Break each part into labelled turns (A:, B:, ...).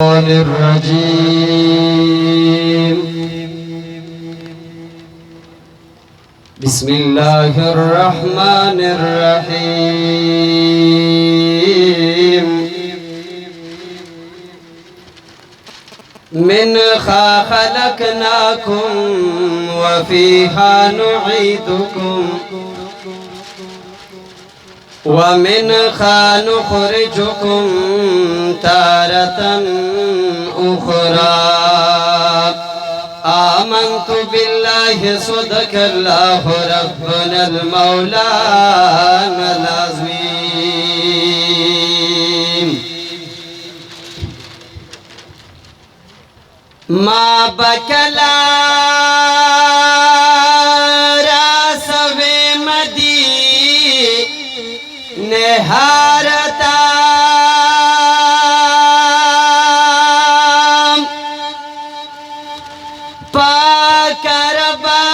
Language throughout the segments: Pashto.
A: الرجيم بسم الله الرحمن الرحيم منها خلقناكم وفيها نعيدكم ومنها نخرجكم تارة أخرى آمنت بالله صدق الله ربنا المولانا العظيم ما بكلا نهارتا پاکربا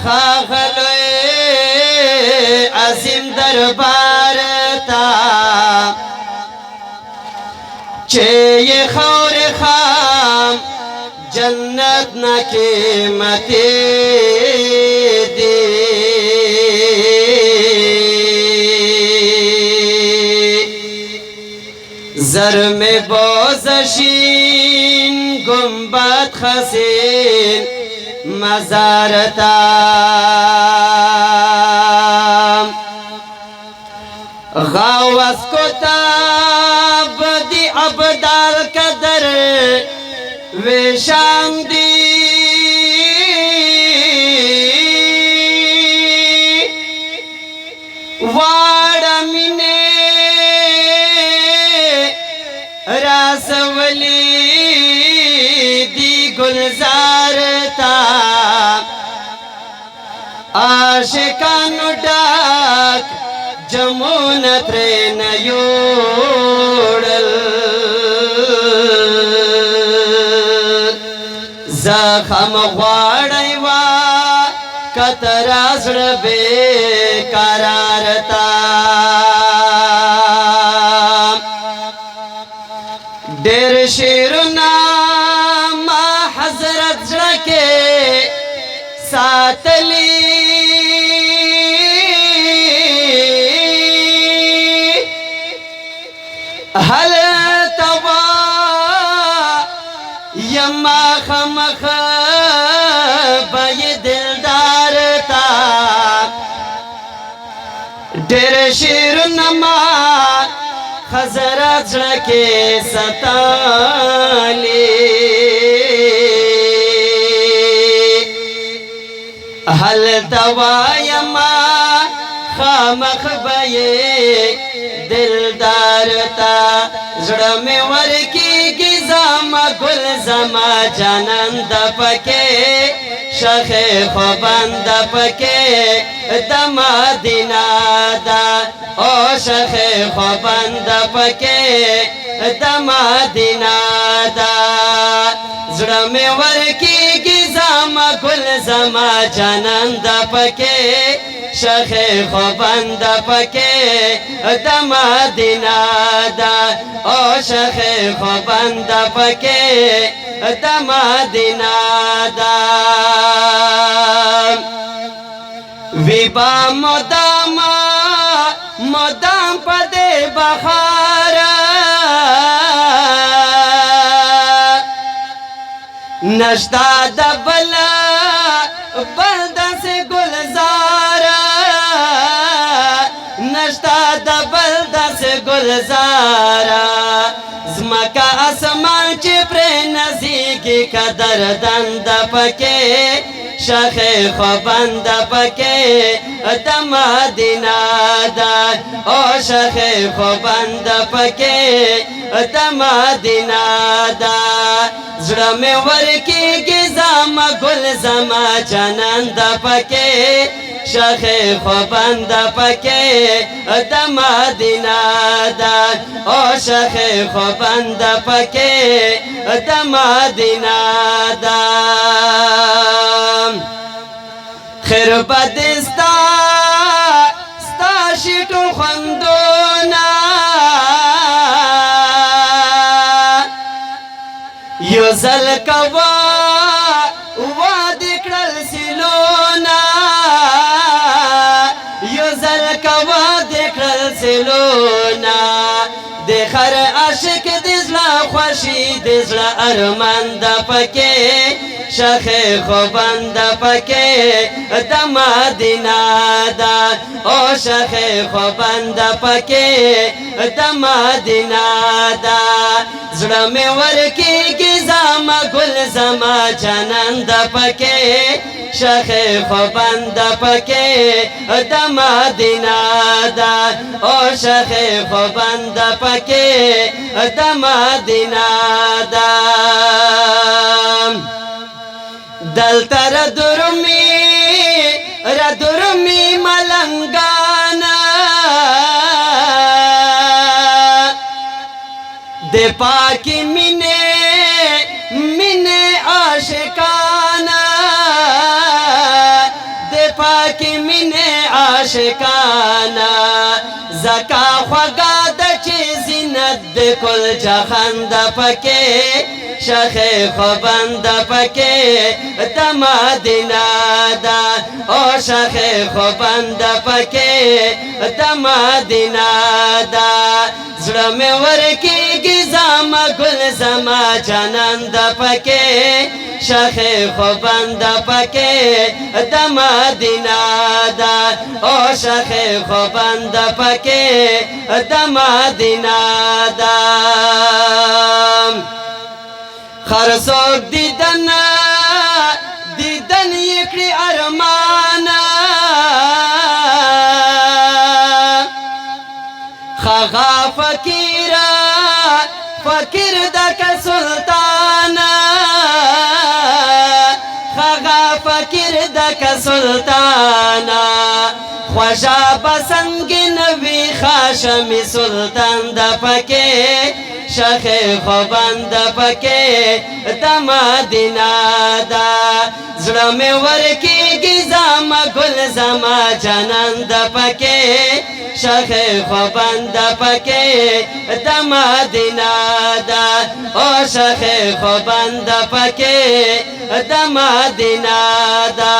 A: خاخلوی عظیم دربارتا چه یہ خور خام جنت نا قیمتی دی زر میں بوزشین گنبد خسین مزارتا غاوز کتاب دی عبدال قدر ویشان دی وارمنے راسولی دی گلزارتا عاشقانو ڈاک جمون ترین یوڑل زخم غواڑی وا کترازڑ بے قرارتا دیر شیرنا ما حضرت جڑکے ساتلی حل توا یما خمخ بای دلدار تا دیر شیرنا ما حضرت جڑکے ستالی حل دوایما خامخ بایے دلدارتا زڑمی ورکی گزاما گل زما جانند پکے شخ خوبند پکے دما دینادا او شخ خوبند پکے دما دینادا زڑمی ورکی گزاما گل زما جانند پکے شخ خوبند پکے دما دینادا او شخ خوبند پکے دما دینادا ویبا مدام پدے بخارا نشتا دبلا بلدہ سے گلزارا نشتا دبلدہ سے گلزارا زمکا اسمان چی پر نزیگی قدر دند پکے شخ خوبند پکے دما دینادا او شخ خوبند پکے دما دینادا زڑمی ورکی گزاما گل زما جانند پکے شخ خوبند پکے دما دینادا او شخ خوبند پکے دما دینادا خیر بدستا ستا شیٹو خندونا یو ځل کوا وعده کړل سیلونه یو ځل کوا د کړل سیلونه د هر عاشق د زړه خوښي د زړه ارمان د پکې شخه خوبند پکې د مدینه ده او شخه خوبند پکې د مدینه ده زړه مې ورکیږي زما ګل زما جانان د پکې شخه خوبند پکې د مدینه ده او شخه خوبند پکې د مدینه ده دلته ردرمی ملنگانا د پاکی مینے عاشقانا د پاکی مینے عاشقانا زکا خوگا د چی زینت د کل جهان د پکې شخه خوبند پکې د مدینه ده او شخه خوبند پکې د مدینه ده زړه مې ورکیږي زما ګل زما جانان د پکې شخه خوبند پکې د مدینه ده او شخه خوبند پکې د مدینه ده خرسوک دیدن یکړي ارمانا خغا فقیر دک سلطانا خغا فقیر دک سلطانا خوشا بسنگ نوی خاشمی سلطان د پکې شخه خوبند پکې د مدینه ده زړه مې ورکیږي زما ګل زما جانان د پکې شخه خوبند پکې د مدینه ده او شخه خوبند پکې د مدینه ده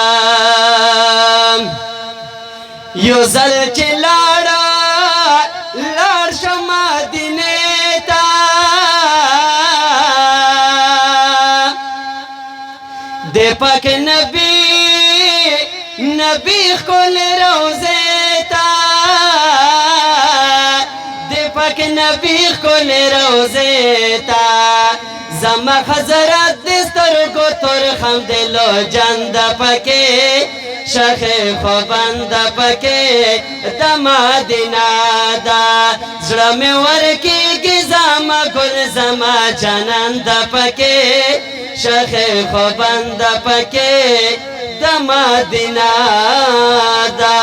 A: یو ځل چې لاړ شم مدینه د پاک نبی خپل روزه تا د پاک نبی خپل روزه تا زما حضرت د سترګو تور خم دلو جان د پکې شخه خوبند پکې د مدینه ده زړه مې ورکیږي زما ګل زما جانان د پکې شخه خوبند پکې د مدینه ده